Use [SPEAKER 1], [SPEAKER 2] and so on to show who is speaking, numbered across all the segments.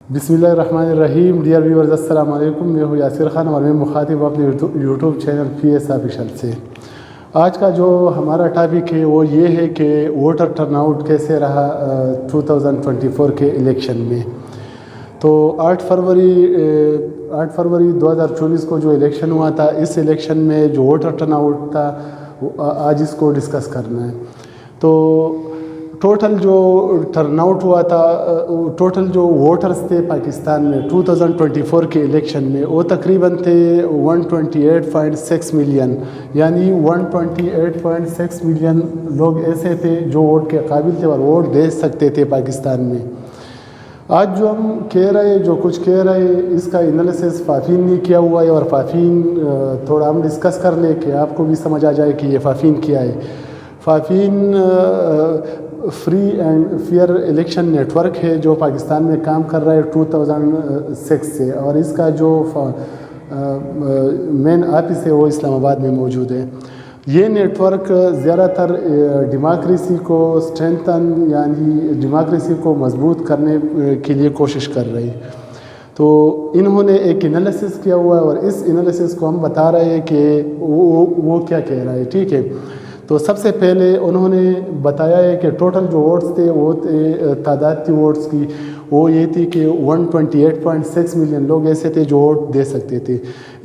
[SPEAKER 1] बिस्मिल्लाहिर्रहमानिर्रहीम। Dear viewers, अस्सलाम वालेकुम। मैं हूँ यासिर खान और मैं मुखातिब अपने यूट्यूब चैनल PS ऑफिशियल से। आज का जो हमारा टॉपिक है वो ये है कि वोटर टर्नआउट कैसे रहा 2024 के इलेक्शन में। तो 8 फरवरी 2024 को जो इलेक्शन हुआ था, इस इलेक्शन में जो वोटर टर्नआउट था आज इसको डिस्कस करना है। तो टोटल जो टर्नआउट हुआ था, टोटल जो वोटर्स थे पाकिस्तान में 2024 के इलेक्शन में, वो तकरीबन थे 128.6 मिलियन, यानी 128.6 मिलियन लोग ऐसे थे जो वोट के काबिल थे और वोट दे सकते थे पाकिस्तान में। आज जो हम कह रहे, जो कुछ कह रहे, इसका एनालिसिस फाफीन ने किया हुआ है और फाफीन थोड़ा हम डिस्कस कर लें कि आपको भी समझ आ जाए कि ये फाफीन क्या है। FAFEN free and fair election network है जो पाकिस्तान में काम कर रहा है 2006 से, और इसका जो मेन ऑफिस है वो इस्लामाबाद में मौजूद है। ये नेटवर्क ज़्यादातर डेमोक्रेसी को स्ट्रेंथन, यानी डेमोक्रेसी को मजबूत करने के लिए कोशिश कर रही है। तो इन्होंने एक एनालिसिस किया हुआ है और इस एनालिसिस को हम बता रहे हैं कि वो क्या कह रहा है। ठीक है, तो सबसे पहले उन्होंने बताया है कि टोटल जो वोट्स थे वो तादाद थी वोट्स की, वो ये थी कि 128.6 मिलियन लोग ऐसे थे जो वोट दे सकते थे।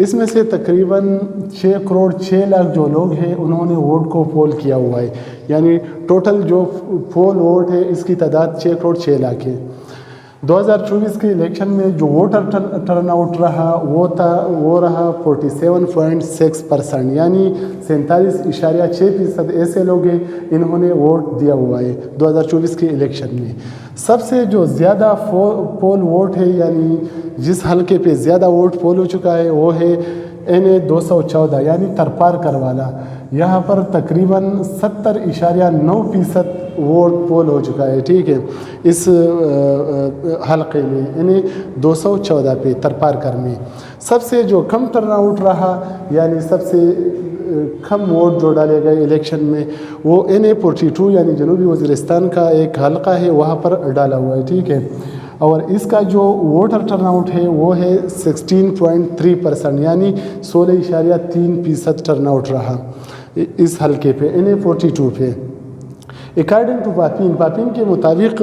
[SPEAKER 1] इसमें से तकरीबन 6 करोड़ 6 लाख जो लोग हैं उन्होंने वोट को पोल किया हुआ है, यानी टोटल जो पोल वोट है इसकी तादाद 6 करोड़ 6 लाख है। 2024 के इलेक्शन में जो वोटर टर्नआउट रहा वो रहा 47.6%, यानी 47.6% ऐसे लोग हैं इन्होंने वोट दिया हुआ है 2024 के इलेक्शन में। सबसे जो ज़्यादा पोल वोट है, यानी जिस हलके पे ज़्यादा वोट पोल हो चुका है वो है NA 214, यानी तरपार करवाला। यहाँ पर तकरीबन 70.9% वोट पोल हो चुका है। ठीक है, इस हलके में NA 214 पे तरपार कर में सबसे जो कम टर्नआउट रहा, यानी सबसे कम वोट जो डाले गए इलेक्शन में, वो NA 42, यानी जनूबी वज़ीरिस्तान का एक हलका है, वहाँ पर डाला हुआ है। ठीक है, और इसका जो वोटर टर्नआउट है वो है 16.3%, यानी 16.3% टर्नआउट रहा इस हलके पे NA 42 पे। अकॉर्डिंग टू पापीन के मुताबिक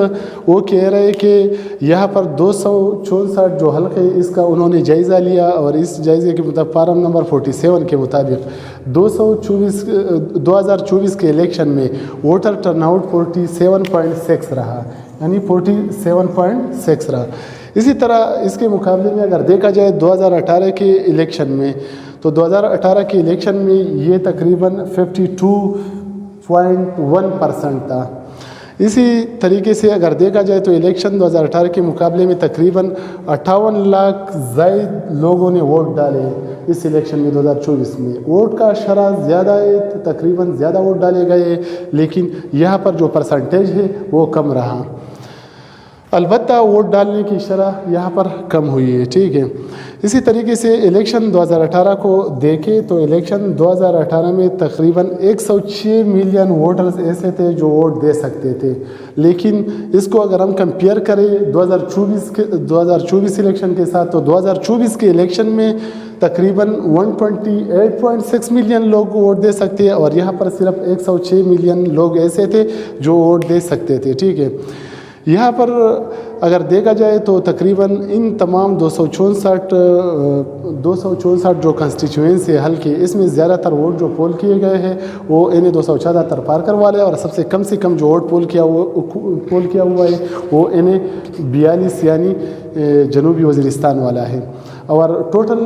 [SPEAKER 1] वो कह रहे हैं कि यहाँ पर 264 जो हल्के इसका उन्होंने जायज़ा लिया, और इस जायज़े के मुताबिक पारा नंबर 47 के मुताबिक 2024 के इलेक्शन में वोटर टर्नआउट 47.6 रहा, यानी 47.6 रहा। इसी तरह इसके मुकाबले में अगर देखा जाए 2018 के इलेक्शन में, तो 2018 के इलेक्शन में ये तकरीबन 52.1% था। इसी तरीके से अगर देखा जाए तो इलेक्शन 2018 के मुकाबले में तकरीबन 58 लाख ज़ायद लोगों ने वोट डाले इस इलेक्शन में 2024 में। वोट का शरह ज़्यादा है, तकरीबन ज़्यादा वोट डाले गए, लेकिन यहाँ पर जो परसेंटेज है वो कम रहा। अलबत्ता वोट डालने की शरह यहाँ पर कम हुई है। ठीक है, इसी तरीके से इलेक्शन 2018 को देखें तो इलेक्शन 2018 में तकरीबन 106 मिलियन वोटर्स ऐसे थे जो वोट दे सकते थे, लेकिन इसको अगर हम कंपेयर करें 2024 इलेक्शन के साथ, तो 2024 के इलेक्शन में तकरीबन 128.6 मिलियन लोग वोट दे सकते हैं, और यहाँ पर सिर्फ 106 मिलियन लोग ऐसे थे जो वोट दे सकते थे। ठीक है, यहाँ पर अगर देखा जाए तो तकरीबन इन तमाम 264 जो कंस्टिट्यूएंसी है हल्के, इसमें ज़्यादातर वोट जो पोल किए गए हैं वो NA 214 तरपार करवाले, और सबसे कम से कम जो वोट पोल किया हुआ है वो NA 42, यानी जनूबी वज़ीरिस्तान वाला है। और टोटल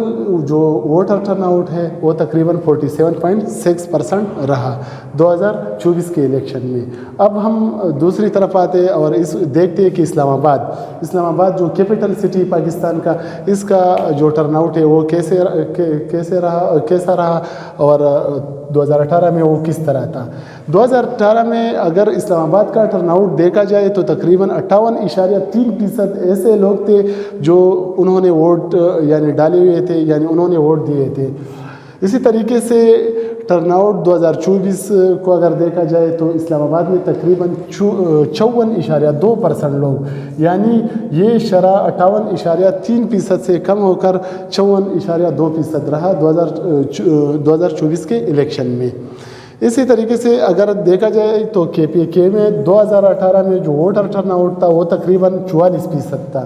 [SPEAKER 1] जो वोटर टर्नआउट है वो तकरीबन 47.6% रहा 2024 के इलेक्शन में। अब हम दूसरी तरफ आते हैं और इस देखते हैं कि इस्लामाबाद जो कैपिटल सिटी पाकिस्तान का, इसका जो टर्नआउट है वो कैसा रहा और 2018 में वो किस तरह था। 2018 में अगर इस्लामाबाद का टर्नआउट देखा जाए तो तकरीबन 58.3% ऐसे लोग थे जो उन्होंने वोट यानी डाले हुए थे, यानी उन्होंने वोट दिए थे। इसी तरीके से टर्न आउट 2024 को अगर देखा जाए तो इस्लामाबाद में तकरीबन 54.2% लोग, यानी ये शरह 58.3% से कम होकर 54.2% रहा 2024 के इलेक्शन में। इसी तरीके से अगर देखा जाए तो KPK में 2018 में जो वोटर टर्नआउट था वो तकरीबन 44% था,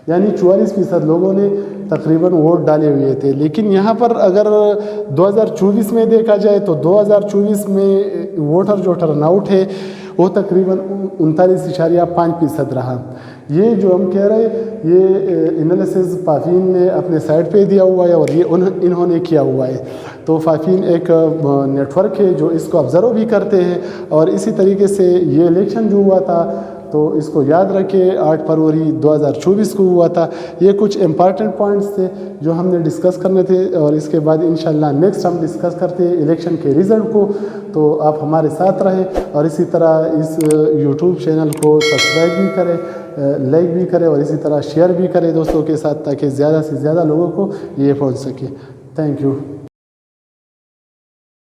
[SPEAKER 1] यानी 44% लोगों ने तकरीबन वोट डाले हुए थे। लेकिन यहाँ पर अगर 2024 में देखा जाए तो 2024 में वोटर जो टर्नआउट है वो तकरीबन 39.5% रहा। ये जो हम कह रहे हैं ये एनालिसिस फाफीन ने अपने साइट पे दिया हुआ है और ये इन्होंने किया हुआ है। तो फाफीन एक नेटवर्क है जो इसको ऑब्ज़र्व भी करते हैं, और इसी तरीके से ये इलेक्शन जो हुआ था तो इसको याद रखें 8 फरवरी 2024 को हुआ था। ये कुछ इम्पॉर्टेंट पॉइंट्स थे जो हमने डिस्कस करने थे, और इसके बाद इंशाल्लाह नेक्स्ट हम डिस्कस करते हैं इलेक्शन के रिज़ल्ट को। तो आप हमारे साथ रहें और इसी तरह इस यूट्यूब चैनल को सब्सक्राइब भी करें, लाइक भी करें और इसी तरह शेयर भी करें दोस्तों के साथ, ताकि ज़्यादा से ज़्यादा लोगों को ये पहुँच सके। Thank you.